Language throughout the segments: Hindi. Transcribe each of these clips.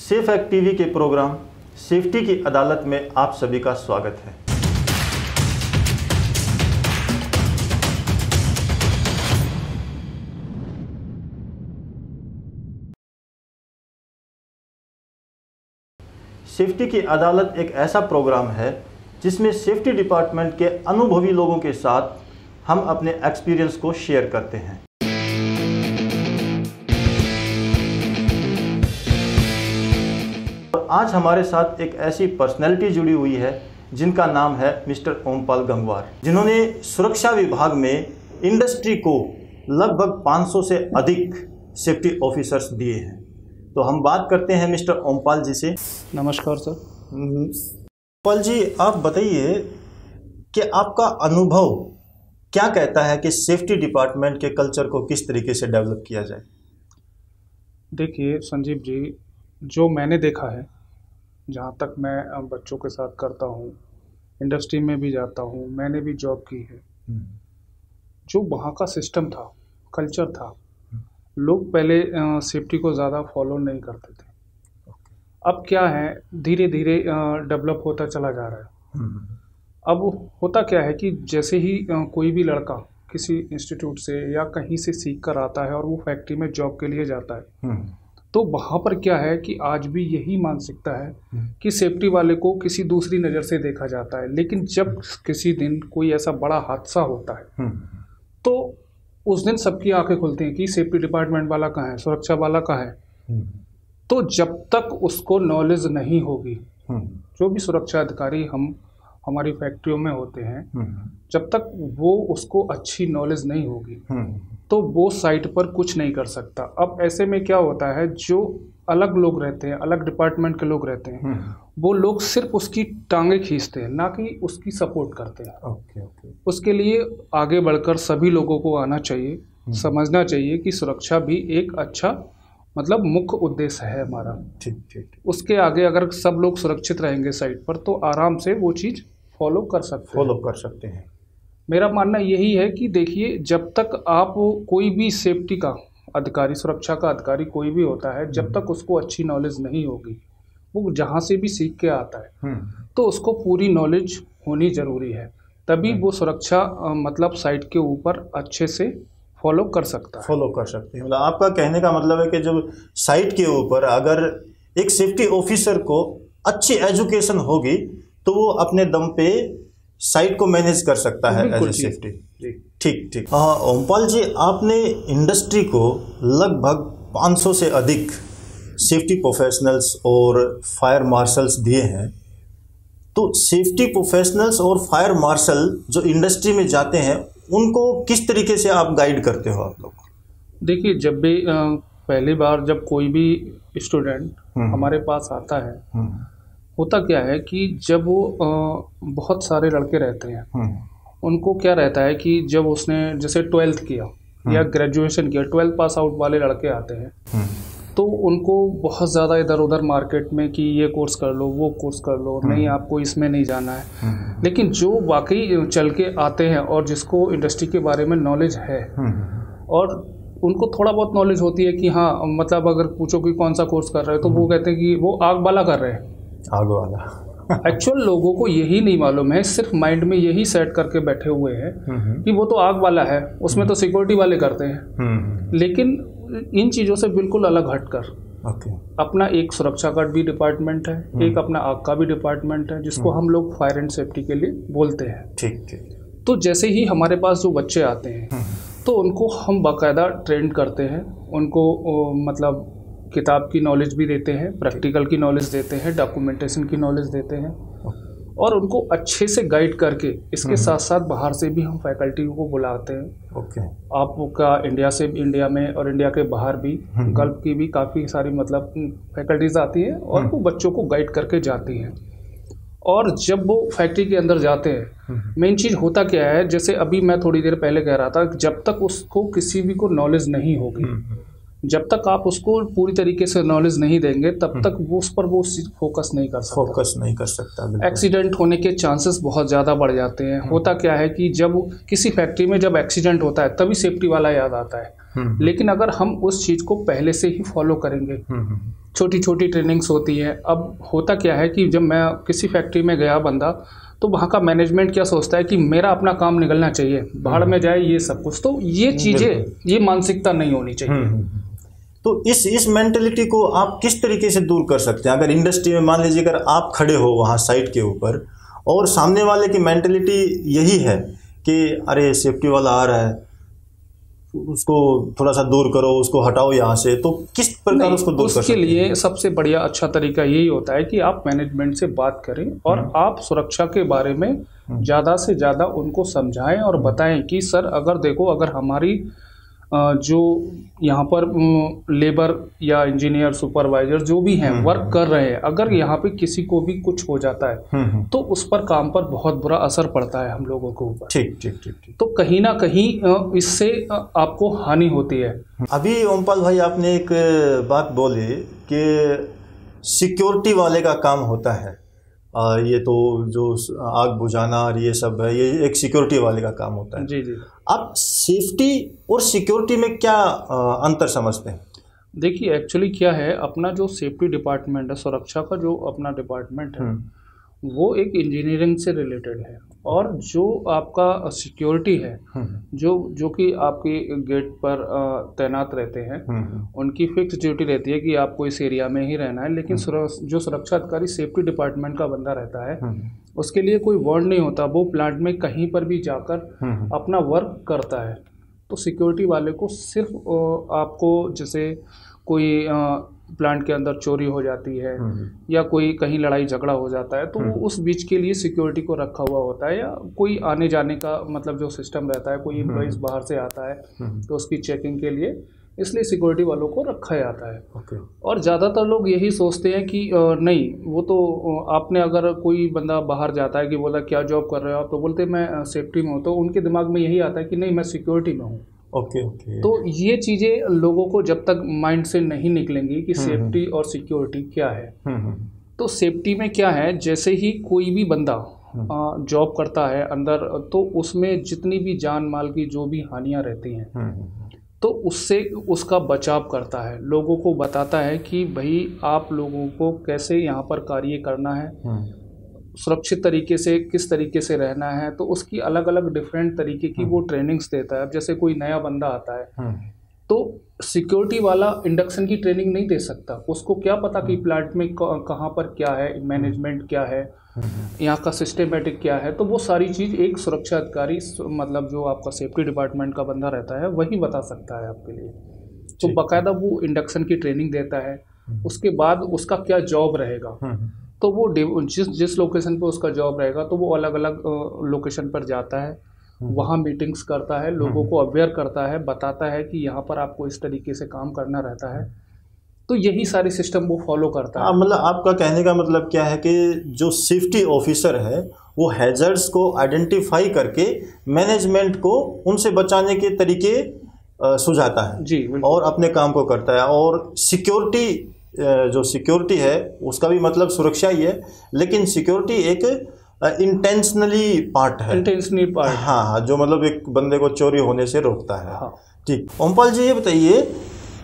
सेफ एक्ट टीवी के प्रोग्राम सेफ्टी की अदालत में आप सभी का स्वागत है। सेफ्टी की अदालत एक ऐसा प्रोग्राम है जिसमें सेफ्टी डिपार्टमेंट के अनुभवी लोगों के साथ हम अपने एक्सपीरियंस को शेयर करते हैं। और आज हमारे साथ एक ऐसी पर्सनैलिटी जुड़ी हुई है जिनका नाम है मिस्टर ओमपाल गंगवार, जिन्होंने सुरक्षा विभाग में इंडस्ट्री को लगभग 500 से अधिक सेफ्टी ऑफिसर्स दिए हैं। तो हम बात करते हैं मिस्टर ओमपाल जी से। नमस्कार सर। ओमपाल जी, आप बताइए कि आपका अनुभव क्या कहता है कि सेफ्टी डिपार्टमेंट के कल्चर को किस तरीके से डेवलप किया जाए। देखिए संजीव जी, जो मैंने देखा है, जहाँ तक मैं बच्चों के साथ करता हूँ, इंडस्ट्री में भी जाता हूँ, मैंने भी जॉब की है, जो वहाँ का सिस्टम था, कल्चर था, लोग पहले सेफ्टी को ज़्यादा फॉलो नहीं करते थे। अब क्या है, धीरे धीरे डेवलप होता चला जा रहा है। अब होता क्या है कि जैसे ही कोई भी लड़का किसी इंस्टीट्यूट से या कहीं से सीख कर आता है और वो फैक्ट्री में जॉब के लिए जाता है, तो वहाँ पर क्या है कि आज भी यही मानसिकता है कि सेफ्टी वाले को किसी दूसरी नज़र से देखा जाता है। लेकिन जब किसी दिन कोई ऐसा बड़ा हादसा होता है तो उस दिन सबकी आंखें खुलती हैं कि सेफ्टी डिपार्टमेंट वाला कहाँ है, सुरक्षा वाला कहाँ है। तो जब तक उसको नॉलेज नहीं होगी, जो भी सुरक्षा अधिकारी हमारी फैक्ट्रियों में होते हैं, जब तक वो उसको अच्छी नॉलेज नहीं होगी तो वो साइट पर कुछ नहीं कर सकता। अब ऐसे में क्या होता है, जो अलग लोग रहते हैं, अलग डिपार्टमेंट के लोग रहते हैं, वो लोग सिर्फ उसकी टांगे खींचते हैं, ना कि उसकी सपोर्ट करते हैं। उसके लिए आगे बढ़कर सभी लोगों को आना चाहिए, समझना चाहिए कि सुरक्षा भी एक अच्छा मतलब मुख्य उद्देश्य है हमारा। ठीक। उसके आगे अगर सब लोग सुरक्षित रहेंगे साइट पर तो आराम से वो चीज़ फॉलो कर सकते हैं। मेरा मानना यही है कि देखिए, जब तक आप कोई भी सेफ्टी का अधिकारी, सुरक्षा का अधिकारी कोई भी होता है, जब तक उसको अच्छी नॉलेज नहीं होगी, वो जहाँ से भी सीख के आता है तो उसको पूरी नॉलेज होनी ज़रूरी है, तभी वो सुरक्षा मतलब साइट के ऊपर अच्छे से फॉलो कर सकते हैं। मतलब आपका कहने का मतलब है कि जब साइट के ऊपर अगर एक सेफ्टी ऑफिसर को अच्छी एजुकेशन होगी तो वो अपने दम पे साइट को मैनेज कर सकता है एज ए सेफ्टी। ठीक। हाँ ओमपाल जी, आपने इंडस्ट्री को लगभग 500 से अधिक सेफ्टी प्रोफेशनल्स और फायर मार्शल्स दिए हैं। तो सेफ्टी प्रोफेशनल्स और फायर मार्शल जो इंडस्ट्री में जाते हैं, उनको किस तरीके से आप गाइड करते हो आप लोग? देखिए, जब भी पहली बार जब कोई भी स्टूडेंट हमारे पास आता है, होता क्या है कि जब वो बहुत सारे लड़के रहते हैं, उनको क्या रहता है कि जब उसने जैसे 12th किया या ग्रेजुएशन किया, 12th पास आउट वाले लड़के आते हैं, तो उनको बहुत ज़्यादा इधर उधर मार्केट में कि ये कोर्स कर लो, वो कोर्स कर लो, नहीं आपको इसमें नहीं जाना है। लेकिन जो वाकई चल के आते हैं और जिसको इंडस्ट्री के बारे में नॉलेज है और उनको थोड़ा बहुत नॉलेज होती है कि हाँ, मतलब अगर पूछो कि कौन सा कोर्स कर रहे हो तो वो कहते हैं कि वो आग वाला कर रहे हैं। आग वाला एक्चुअल लोगों को यही नहीं मालूम है, सिर्फ माइंड में यही सेट करके बैठे हुए हैं कि वो तो आग वाला है, उसमें तो सिक्योरिटी वाले करते हैं। लेकिन इन चीज़ों से बिल्कुल अलग हटकर अपना एक सुरक्षा का भी डिपार्टमेंट है, एक अपना आग का भी डिपार्टमेंट है, जिसको हम लोग फायर एंड सेफ्टी के लिए बोलते हैं। ठीक। तो जैसे ही हमारे पास जो बच्चे आते हैं तो उनको हम बाकायदा ट्रेन करते हैं, उनको मतलब किताब की नॉलेज भी देते हैं, प्रैक्टिकल की नॉलेज देते हैं, डॉक्यूमेंटेशन की नॉलेज देते हैं और उनको अच्छे से गाइड करके इसके साथ साथ बाहर से भी हम फैकल्टी को बुलाते हैं। आपका इंडिया में और इंडिया के बाहर भी, गल्फ की भी काफ़ी सारी मतलब फैकल्टीज आती हैं और वो बच्चों को गाइड करके जाती हैं। और जब वो फैक्ट्री के अंदर जाते हैं, मेन चीज़ होता क्या है, जैसे अभी मैं थोड़ी देर पहले कह रहा था, जब तक उसको किसी भी को नॉलेज नहीं होगी, जब तक आप उसको पूरी तरीके से नॉलेज नहीं देंगे तब तक वो उस पर वो फोकस नहीं कर सकता। एक्सीडेंट होने के चांसेस बहुत ज़्यादा बढ़ जाते हैं। होता क्या है कि जब किसी फैक्ट्री में जब एक्सीडेंट होता है तभी सेफ्टी वाला याद आता है, लेकिन अगर हम उस चीज़ को पहले से ही फॉलो करेंगे छोटी छोटी ट्रेनिंग्स होती है। अब होता क्या है कि जब मैं किसी फैक्ट्री में गया बंदा, तो वहाँ का मैनेजमेंट क्या सोचता है कि मेरा अपना काम निकलना चाहिए, बाहर में जाए ये सब कुछ, तो ये चीज़ें, ये मानसिकता नहीं होनी चाहिए। तो इस मेंटेलिटी को आप किस तरीके से दूर कर सकते हैं? अगर इंडस्ट्री में मान लीजिए अगर आप खड़े हो वहाँ साइट के ऊपर और सामने वाले की मेंटेलिटी यही है कि अरे सेफ्टी वाला आ रहा है, उसको थोड़ा सा दूर करो, उसको हटाओ यहाँ से, तो किस प्रकार उसको दूर कर सकते हैं? उसके लिए सबसे बढ़िया अच्छा तरीका यही होता है कि आप मैनेजमेंट से बात करें और आप सुरक्षा के बारे में ज़्यादा से ज़्यादा उनको समझाएं और बताएं कि सर अगर देखो, अगर हमारी जो यहाँ पर लेबर या इंजीनियर सुपरवाइजर जो भी हैं वर्क कर रहे हैं, अगर यहाँ पे किसी को भी कुछ हो जाता है तो उस पर काम पर बहुत बुरा असर पड़ता है हम लोगों के ऊपर। ठीक ठीक ठीक। तो कहीं ना कहीं इससे आपको हानि होती है। अभी ओमपाल भाई आपने एक बात बोली कि सिक्योरिटी वाले का काम होता है, ये तो जो आग बुझाना और ये सब है, ये एक सिक्योरिटी वाले का काम होता है। जी जी। आप सेफ्टी और सिक्योरिटी में क्या अंतर समझते हैं? देखिए एक्चुअली क्या है, अपना जो सेफ्टी डिपार्टमेंट है, सुरक्षा का जो अपना डिपार्टमेंट है, वो एक इंजीनियरिंग से रिलेटेड है। और जो आपका सिक्योरिटी है, जो कि आपके गेट पर तैनात रहते हैं, उनकी फिक्स ड्यूटी रहती है कि आपको इस एरिया में ही रहना है। लेकिन जो सुरक्षा अधिकारी सेफ्टी डिपार्टमेंट का बंदा रहता है, उसके लिए कोई वार्ड नहीं होता, वो प्लांट में कहीं पर भी जाकर अपना वर्क करता है। तो सिक्योरिटी वाले को सिर्फ आपको जैसे कोई प्लांट के अंदर चोरी हो जाती है या कोई कहीं लड़ाई झगड़ा हो जाता है, तो वो उस बीच के लिए सिक्योरिटी को रखा हुआ होता है। या कोई आने जाने का मतलब जो सिस्टम रहता है, कोई एम्प्लॉइज बाहर से आता है तो उसकी चेकिंग के लिए, इसलिए सिक्योरिटी वालों को रखा जाता है। और ज़्यादातर लोग यही सोचते हैं कि नहीं, वो तो आपने अगर कोई बंदा बाहर जाता है कि बोला क्या जॉब कर रहे हो आप, तो बोलते मैं सेफ्टी में हूँ, तो उनके दिमाग में यही आता है कि नहीं मैं सिक्योरिटी में हूँ। ओके। तो ये चीज़ें लोगों को जब तक माइंड से नहीं निकलेंगी कि सेफ्टी और सिक्योरिटी क्या है, तो सेफ्टी में क्या है, जैसे ही कोई भी बंदा जॉब करता है अंदर, तो उसमें जितनी भी जान माल की जो भी हानियाँ रहती हैं, तो उससे उसका बचाव करता है, लोगों को बताता है कि भाई आप लोगों को कैसे यहाँ पर कार्य करना है, सुरक्षित तरीके से किस तरीके से रहना है। तो उसकी अलग अलग डिफरेंट तरीके की वो ट्रेनिंग्स देता है। अब जैसे कोई नया बंदा आता है, तो सिक्योरिटी वाला इंडक्शन की ट्रेनिंग नहीं दे सकता, उसको क्या पता कि प्लांट में कहाँ पर क्या है, मैनेजमेंट क्या है, यहाँ का सिस्टमेटिक क्या है। तो वो सारी चीज़ एक सुरक्षा अधिकारी, मतलब जो आपका सेफ्टी डिपार्टमेंट का बंदा रहता है, वही बता सकता है आपके लिए। तो बाकायदा वो इंडक्शन की ट्रेनिंग देता है। उसके बाद उसका क्या जॉब रहेगा, तो वो जिस लोकेशन पे उसका जॉब रहेगा, तो वो अलग अलग लोकेशन पर जाता है, वहाँ मीटिंग्स करता है, लोगों को अवेयर करता है, बताता है कि यहाँ पर आपको इस तरीके से काम करना रहता है। तो यही सारे सिस्टम वो फॉलो करता है। मतलब आपका कहने का मतलब क्या है कि जो सेफ्टी ऑफिसर है वो हैजर्ड्स को आइडेंटिफाई करके मैनेजमेंट को उनसे बचाने के तरीके सुझाता है जी, और अपने काम को करता है। और सिक्योरिटी, जो सिक्योरिटी है उसका भी मतलब सुरक्षा ही है, लेकिन सिक्योरिटी एक इंटेंशनली पार्ट है। इंटेंशनली पार्ट, हाँ, जो मतलब एक बंदे को चोरी होने से रोकता है। हाँ। ठीक। ओमपाल जी ये बताइए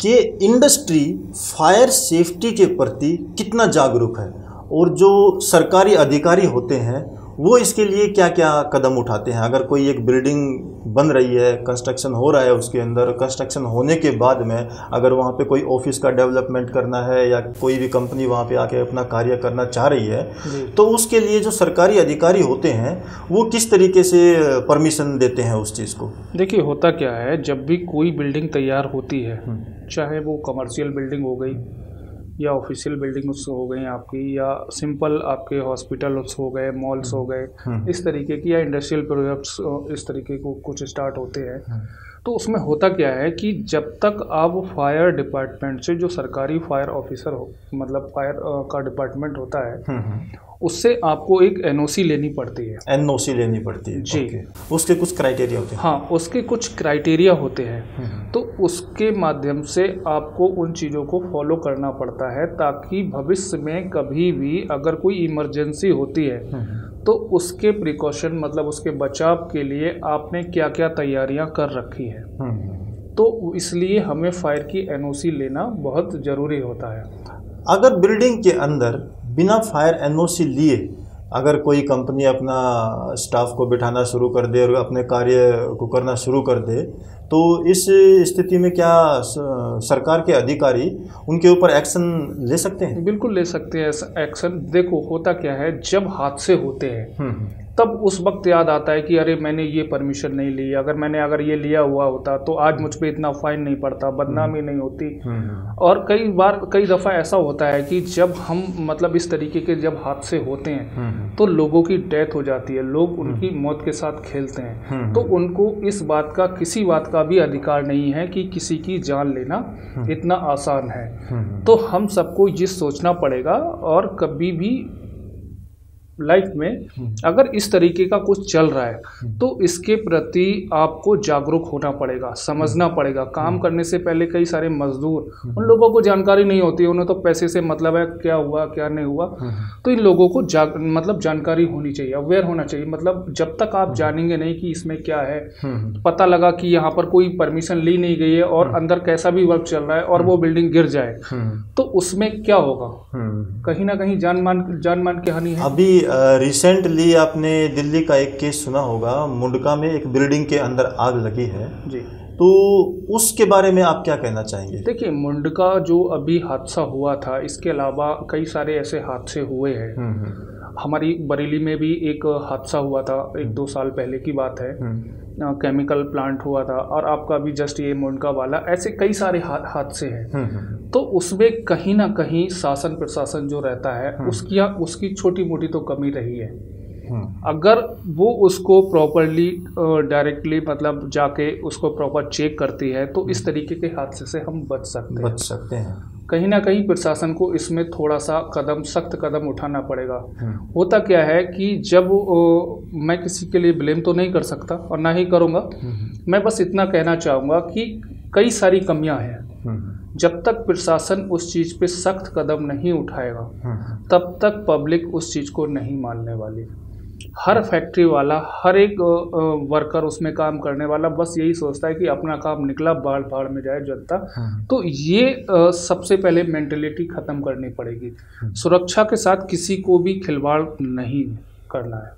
कि इंडस्ट्री फायर सेफ्टी के प्रति कितना जागरूक है, और जो सरकारी अधिकारी होते हैं वो इसके लिए क्या क्या कदम उठाते हैं? अगर कोई एक बिल्डिंग बन रही है, कंस्ट्रक्शन हो रहा है, उसके अंदर कंस्ट्रक्शन होने के बाद में अगर वहाँ पे कोई ऑफिस का डेवलपमेंट करना है या कोई भी कंपनी वहाँ पे आके अपना कार्य करना चाह रही है, तो उसके लिए जो सरकारी अधिकारी होते हैं वो किस तरीके से परमिशन देते हैं उस चीज़ को? देखिए होता क्या है, जब भी कोई बिल्डिंग तैयार होती है, चाहे वो कमर्शियल बिल्डिंग हो गई या ऑफिशियल बिल्डिंग्स हो गई आपकी, या सिंपल आपके हॉस्पिटल्स हो गए, मॉल्स हो गए, इस तरीके की, या इंडस्ट्रियल प्रोजेक्ट्स इस तरीके को कुछ स्टार्ट होते हैं, तो उसमें होता क्या है कि जब तक आप फायर डिपार्टमेंट से, जो सरकारी फायर ऑफिसर हो, मतलब फायर का डिपार्टमेंट होता है, उससे आपको एक एनओसी लेनी पड़ती है। एनओसी लेनी पड़ती है जी। उसके कुछ क्राइटेरिया होते हैं? हाँ, उसके कुछ क्राइटेरिया होते हैं। तो उसके माध्यम से आपको उन चीज़ों को फॉलो करना पड़ता है, ताकि भविष्य में कभी भी अगर कोई इमरजेंसी होती है तो उसके प्रिकॉशन, मतलब उसके बचाव के लिए आपने क्या क्या तैयारियां कर रखी है। तो इसलिए हमें फायर की एनओसी लेना बहुत ज़रूरी होता है। अगर बिल्डिंग के अंदर बिना फायर एनओसी लिए अगर कोई कंपनी अपना स्टाफ को बिठाना शुरू कर दे और अपने कार्य को करना शुरू कर दे, तो इस स्थिति में क्या सरकार के अधिकारी उनके ऊपर एक्शन ले सकते हैं? बिल्कुल ले सकते हैं एक्शन। देखो होता क्या है, जब हादसे होते हैं तब उस वक्त याद आता है कि अरे मैंने ये परमिशन नहीं ली, अगर ये लिया हुआ होता तो आज मुझ पे इतना फाइन नहीं पड़ता, बदनामी नहीं होती। और कई दफ़ा ऐसा होता है कि जब हम मतलब इस तरीके के जब हादसे होते हैं तो लोगों की डेथ हो जाती है, लोग उनकी मौत के साथ खेलते हैं, तो उनको इस बात का किसी बात का भी अधिकार नहीं है कि किसी की जान लेना इतना आसान है। तो हम सबको ये सोचना पड़ेगा, और कभी भी लाइफ में अगर इस तरीके का कुछ चल रहा है तो इसके प्रति आपको जागरूक होना पड़ेगा, समझना पड़ेगा। काम करने से पहले कई सारे मजदूर, उन लोगों को जानकारी नहीं होती है, उन्हें तो पैसे से मतलब है, क्या हुआ क्या नहीं हुआ। तो इन लोगों को मतलब जानकारी होनी चाहिए, अवेयर होना चाहिए। मतलब जब तक आप जानेंगे नहीं कि इसमें क्या है, पता लगा कि यहाँ पर कोई परमिशन ली नहीं गई है और अंदर कैसा भी वर्क चल रहा है और वो बिल्डिंग गिर जाए तो उसमें क्या होगा? कहीं ना कहीं जान मान की हानि है। अभी रिसेंटली आपने दिल्ली का एक केस सुना होगा, मुंडका में एक बिल्डिंग के अंदर आग लगी है जी, तो उसके बारे में आप क्या कहना चाहेंगे? देखिए मुंडका जो अभी हादसा हुआ था, इसके अलावा कई सारे ऐसे हादसे हुए हैं। हमारी बरेली में भी एक हादसा हुआ था, 1-2 साल पहले की बात है, केमिकल प्लांट हुआ था, और आपका भी जस्ट ये मुंडका वाला, ऐसे कई सारे हादसे हैं। तो उसमें कहीं ना कहीं शासन प्रशासन जो रहता है उसकी छोटी मोटी तो कमी रही है। अगर वो उसको प्रॉपरली डायरेक्टली मतलब जाके उसको प्रॉपर चेक करती है तो इस तरीके के हादसे से हम बच सकते हैं। कहीं ना कहीं प्रशासन को इसमें थोड़ा सा सख्त कदम उठाना पड़ेगा। होता क्या है कि जब मैं किसी के लिए ब्लेम तो नहीं कर सकता और ना ही करूँगा, मैं बस इतना कहना चाहूँगा कि कई सारी कमियां हैं। जब तक प्रशासन उस चीज़ पे सख्त कदम नहीं उठाएगा तब तक पब्लिक उस चीज़ को नहीं मानने वाली। हर फैक्ट्री वाला, हर एक वर्कर उसमें काम करने वाला बस यही सोचता है कि अपना काम निकला, बाढ़ बाढ़ में जाए जनता। तो ये सबसे पहले मेंटेलिटी ख़त्म करनी पड़ेगी। सुरक्षा के साथ किसी को भी खिलवाड़ नहीं करना है,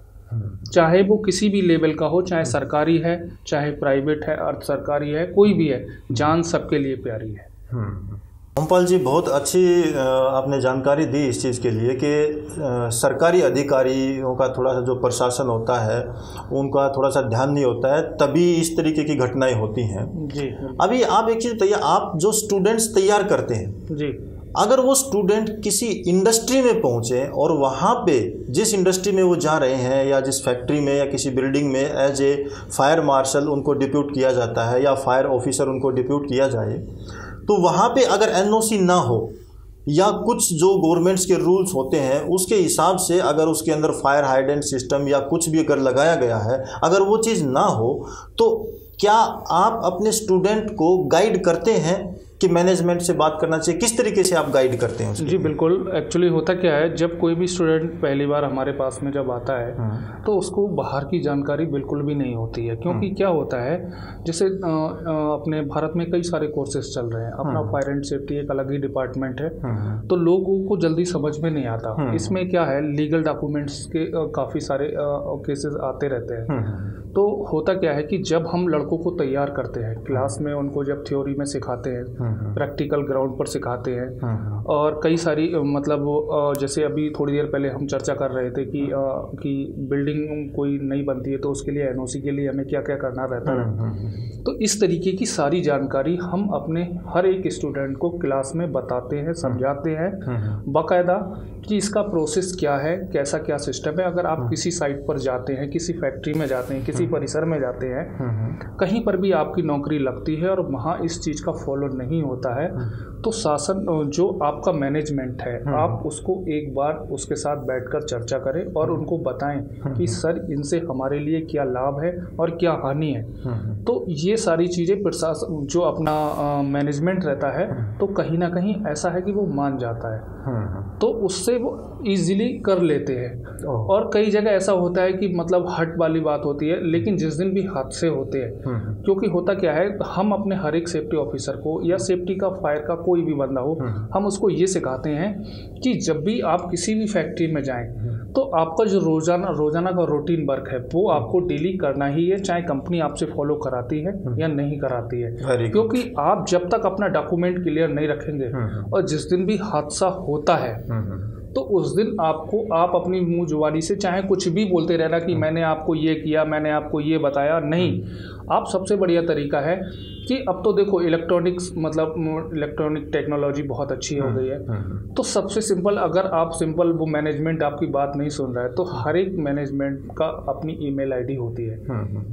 चाहे वो किसी भी लेवल का हो, चाहे सरकारी है चाहे प्राइवेट है, अर्ध सरकारी है, कोई भी है, जान सबके लिए प्यारी है। ओमपाल जी, बहुत अच्छी आपने जानकारी दी इस चीज़ के लिए कि सरकारी अधिकारियों का थोड़ा सा जो प्रशासन होता है उनका थोड़ा सा ध्यान नहीं होता है, तभी इस तरीके की घटनाएं होती हैं जी। अभी आप एक चीज़ बताइए, आप जो स्टूडेंट्स तैयार करते हैं जी, अगर वो स्टूडेंट किसी इंडस्ट्री में पहुंचे और वहाँ पे जिस इंडस्ट्री में वो जा रहे हैं या जिस फैक्ट्री में या किसी बिल्डिंग में एज ए फायर मार्शल उनको डिप्यूट किया जाता है या फायर ऑफिसर उनको डिप्यूट किया जाए, तो वहाँ पे अगर एनओसी ना हो या कुछ जो गवर्नमेंट्स के रूल्स होते हैं उसके हिसाब से अगर उसके अंदर फायर हाइडेंट सिस्टम या कुछ भी अगर लगाया गया है, अगर वो चीज़ ना हो, तो क्या आप अपने स्टूडेंट को गाइड करते हैं कि मैनेजमेंट से बात करना चाहिए? किस तरीके से आप गाइड करते हैं उसके? जी बिल्कुल। एक्चुअली होता क्या है, जब कोई भी स्टूडेंट पहली बार हमारे पास में जब आता है तो उसको बाहर की जानकारी बिल्कुल भी नहीं होती है, क्योंकि क्या होता है, जैसे अपने भारत में कई सारे कोर्सेज चल रहे हैं, अपना फायर एंड सेफ्टी एक अलग ही डिपार्टमेंट है, तो लोगों को जल्दी समझ में नहीं आता। इसमें क्या है, लीगल डॉक्यूमेंट्स के काफ़ी सारे केसेस आते रहते हैं। तो होता क्या है कि जब हम लड़कों को तैयार करते हैं क्लास में, उनको जब थ्योरी में सिखाते हैं, प्रैक्टिकल ग्राउंड पर सिखाते हैं, और कई सारी मतलब जैसे अभी थोड़ी देर पहले हम चर्चा कर रहे थे कि बिल्डिंग कोई नहीं बनती है तो उसके लिए एनओसी के लिए हमें क्या क्या करना रहता है। तो इस तरीके की सारी जानकारी हम अपने हर एक स्टूडेंट को क्लास में बताते हैं, समझाते हैं बाकायदा कि इसका प्रोसेस क्या है, कैसा क्या सिस्टम है। अगर आप किसी साइट पर जाते हैं, किसी फैक्ट्री में जाते हैं, किसी परिसर में जाते हैं, कहीं पर भी आपकी नौकरी लगती है और वहाँ इस चीज़ का फॉलो नहीं होता है, तो शासन जो आपका मैनेजमेंट है, आप उसको एक बार उसके साथ बैठकर चर्चा करें और उनको बताएं कि सर इनसे हमारे लिए क्या लाभ है और क्या हानि है। तो ये सारी चीज़ें प्रशासन जो अपना मैनेजमेंट रहता है तो कहीं ना कहीं ऐसा है कि वो मान जाता है, तो उससे वो इजीली कर लेते हैं। और कई जगह ऐसा होता है कि मतलब हट वाली बात होती है, लेकिन जिस दिन भी हादसे होते हैं, क्योंकि होता क्या है, हम अपने हर एक सेफ्टी ऑफिसर को या सेफ्टी का, फायर का कोई भी बंदा हो, हम उसको ये सिखाते हैं कि जब भी आप किसी भी फैक्ट्री में जाएं तो आपका जो रोजाना का रूटीन वर्क है वो आपको डेली करना ही है, चाहे कंपनी आपसे फॉलो कराती है या नहीं कराती है। क्योंकि आप जब तक अपना डॉक्यूमेंट क्लियर नहीं रखेंगे और जिस दिन भी हादसा होता है तो उस दिन आप अपनी मुंह जुबानी से चाहे कुछ भी बोलते रहना कि मैंने आपको ये किया, मैंने आपको ये बताया, नहीं। आप सबसे बढ़िया तरीका है कि अब तो देखो इलेक्ट्रॉनिक टेक्नोलॉजी बहुत अच्छी हो गई है, तो सबसे सिंपल, अगर आप सिंपल वो मैनेजमेंट आपकी बात नहीं सुन रहा है तो हर एक मैनेजमेंट का अपनी ईमेल आईडी होती है,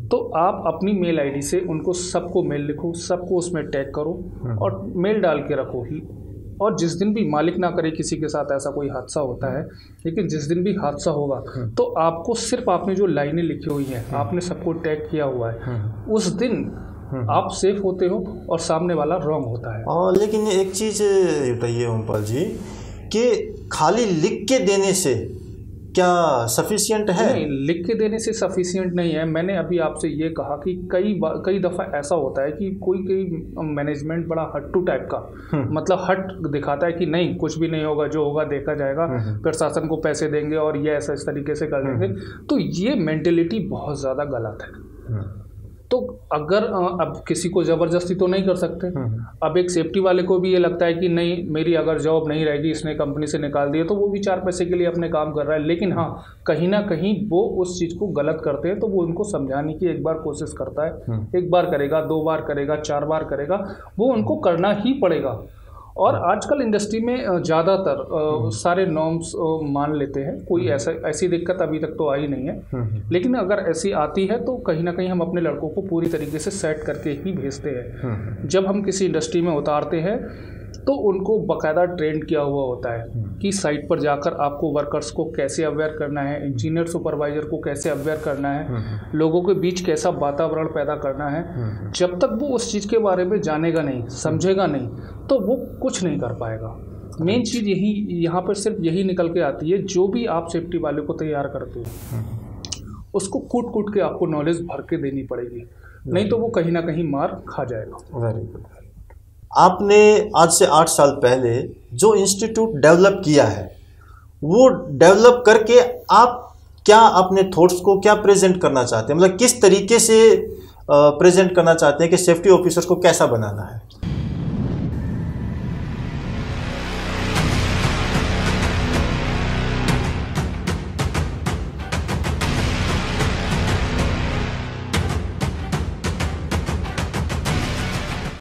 तो आप अपनी मेल आईडी से उनको सबको मेल लिखो, सबको उसमें टैग करो और मेल डाल के रखो ही। और जिस दिन भी, मालिक ना करे किसी के साथ ऐसा कोई हादसा होता है, लेकिन जिस दिन भी हादसा होगा तो आपको सिर्फ आपने जो लाइनें लिखी हुई हैं, आपने सबको टैग किया हुआ है, उस दिन आप सेफ होते हो और सामने वाला रॉन्ग होता है। और लेकिन एक चीज़ बताइए ओमपाल जी कि खाली लिख के देने से क्या सफिशिएंट है? नहीं, लिख के देने से सफिशिएंट नहीं है। मैंने अभी आपसे ये कहा कि कई दफ़ा ऐसा होता है कि कोई मैनेजमेंट बड़ा हट्टू टाइप का, मतलब हट दिखाता है कि नहीं कुछ भी नहीं होगा, जो होगा देखा जाएगा, प्रशासन को पैसे देंगे और ये ऐसा इस तरीके से कर देंगे। तो ये मेंटेलिटी बहुत ज़्यादा गलत है। तो अगर अब किसी को ज़बरदस्ती तो नहीं कर सकते, अब एक सेफ्टी वाले को भी ये लगता है कि नहीं मेरी अगर जॉब नहीं रहेगी, इसने कंपनी से निकाल दिया, तो वो भी 4 पैसे के लिए अपने काम कर रहा है। लेकिन हाँ, कहीं ना कहीं वो उस चीज़ को गलत करते हैं, तो वो उनको समझाने की एक बार कोशिश करता है, एक बार करेगा, 2 बार करेगा, 4 बार करेगा, वो उनको करना ही पड़ेगा। और आजकल इंडस्ट्री में ज़्यादातर सारे नॉर्म्स मान लेते हैं, कोई ऐसी दिक्कत अभी तक तो आई नहीं है। लेकिन अगर ऐसी आती है तो कहीं ना कहीं हम अपने लड़कों को पूरी तरीके से सेट करके ही भेजते हैं। जब हम किसी इंडस्ट्री में उतारते हैं तो उनको बाकायदा ट्रेंड किया हुआ होता है कि साइट पर जाकर आपको वर्कर्स को कैसे अवेयर करना है, इंजीनियर सुपरवाइजर को कैसे अवेयर करना है, लोगों के बीच कैसा वातावरण पैदा करना है। जब तक वो उस चीज़ के बारे में जानेगा नहीं, समझेगा नहीं, तो वो कुछ नहीं कर पाएगा। मेन चीज़ यहाँ पर सिर्फ यही निकल के आती है, जो भी आप सेफ्टी वाले को तैयार करते हो उसको कूट कूट के आपको नॉलेज भर के देनी पड़ेगी, नहीं तो वो कहीं ना कहीं मार खा जाएगा। Very good. आपने आज से 8 साल पहले जो इंस्टीट्यूट डेवलप किया है, वो डेवलप करके आप क्या अपने थॉट्स को क्या प्रेजेंट करना चाहते हैं, मतलब किस तरीके से प्रेजेंट करना चाहते हैं कि सेफ्टी ऑफिसर्स को कैसा बनाना है?